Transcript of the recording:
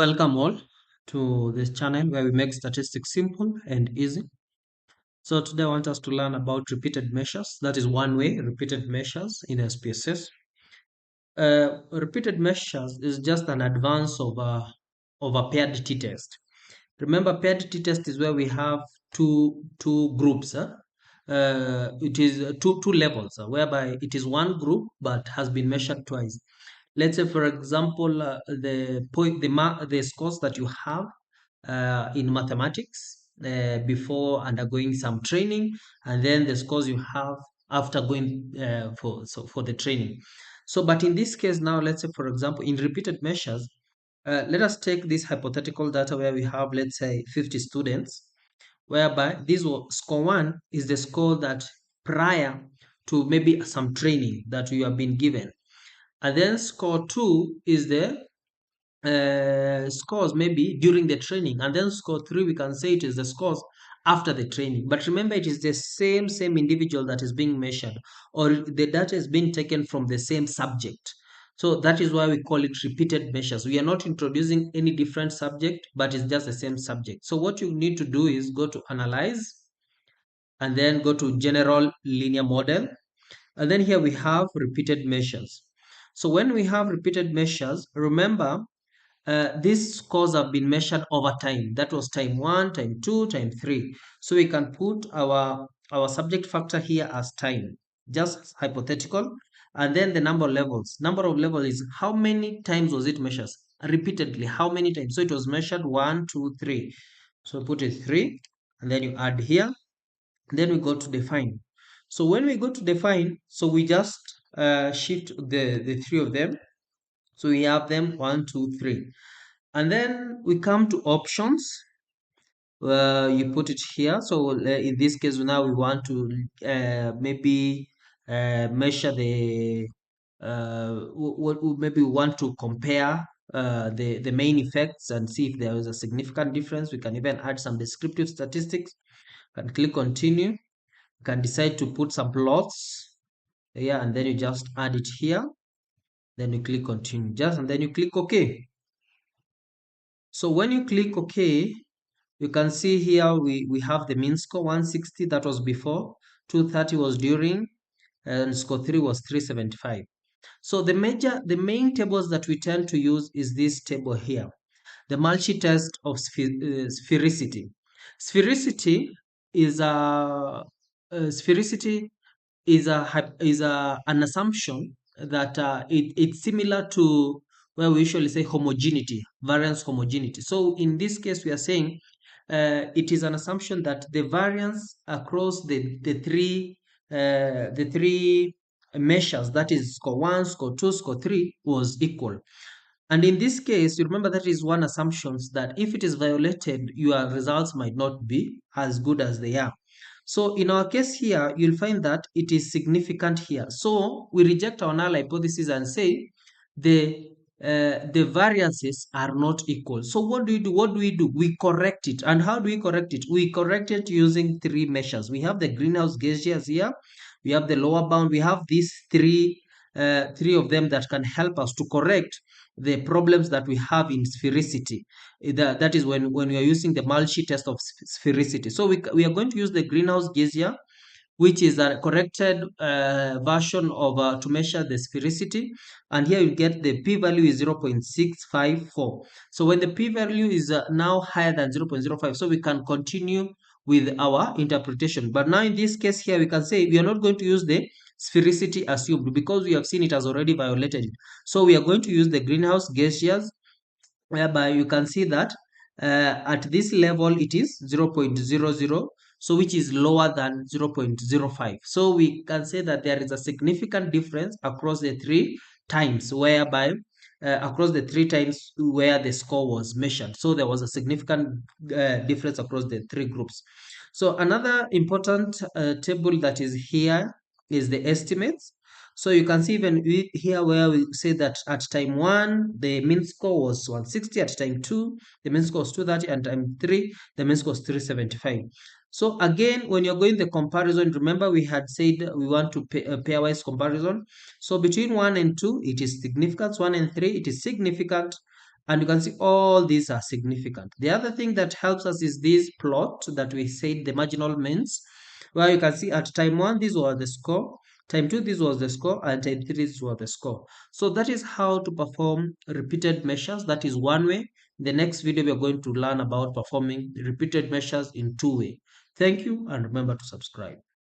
Welcome all to this channel where we make statistics simple and easy. So today I want us to learn about repeated measures. That is one way, repeated measures in SPSS. Repeated measures is just an advance of a paired t-test. Remember, paired t-test is where we have two groups. It is two levels, whereby it is one group but has been measured twice. Let's say, for example, the scores that you have in mathematics before undergoing some training, and then the scores you have after going for the training. So, but in this case now, let's say, for example, in repeated measures, let us take this hypothetical data where we have, let's say, 50 students, whereby score one is the score that prior to maybe some training that you have been given, and then score two is the scores maybe during the training, and then score three we can say it is the scores after the training. But remember, it is the same individual that is being measured, or the data is being taken from the same subject. So that is why we call it repeated measures. We are not introducing any different subject, but it's just the same subject. So what you need to do is go to analyze, and then go to general linear model, and then here we have repeated measures. So when we have repeated measures, remember, these scores have been measured over time. That was time 1, time 2, time 3. So we can put our subject factor here as time, just hypothetical. And then the number of levels. Number of levels is how many times was it measured? Repeatedly, how many times? So it was measured 1, 2, 3. So put it 3, and then you add here. Then we go to define. So when we go to define, so we just shift the three of them. So we have them 1, 2, 3. And then we come to options. You put it here. So in this case, now we want to maybe measure the maybe we want to compare the main effects and see if there is a significant difference. We can even add some descriptive statistics. Can click continue. You can decide to put some plots. Yeah, and then you just add it here. Then you click continue, and then you click OK. So when you click OK, you can see here we have the mean score 160, that was before, 230 was during, and score 3 was 375. So the main tables that we tend to use is this table here, the multi-test of sphericity. Sphericity is an assumption that it's similar to where we usually say homogeneity, variance homogeneity. So in this case, we are saying it is an assumption that the variance across the three measures, that is score 1, score 2, score 3, was equal. And in this case, you remember that is one assumption that if it is violated, your results might not be as good as they are. So in our case here, you'll find that it is significant here. So we reject our null hypothesis and say the variances are not equal. So what do we do? What do we do? We correct it. And how do we correct it? We correct it using three measures. We have the greenhouse gases here. We have the lower bound. We have these three of them that can help us to correct the problems that we have in sphericity. That is when we are using the multi-test of sphericity. So we are going to use the greenhouse gas here, which is a corrected version of to measure the sphericity. And here you get the p-value is 0.654. So when the p-value is now higher than 0.05, so we can continue with our interpretation. But now in this case here, we can say we are not going to use the sphericity assumed because we have seen it has already violated it. So we are going to use the greenhouse gases, whereby you can see that at this level it is 0.00, so which is lower than 0.05. So we can say that there is a significant difference across the three times, whereby across the three times where the score was measured. So there was a significant difference across the three groups. So another important table that is here is the estimates. So you can see even here where we say that at time 1, the mean score was 160, at time 2, the mean score was 230, and time 3, the mean score was 375. So again, when you're going the comparison, remember we had said we want to pairwise comparison. So between 1 and 2, it is significant. 1 and 3, it is significant. And you can see all these are significant. The other thing that helps us is this plot that we said, the marginal means, where you can see at time 1 this was the score, time 2 this was the score, and time 3 this was the score. So that is how to perform repeated measures. That is one way. In the next video we are going to learn about performing repeated measures in two ways. Thank you, and remember to subscribe.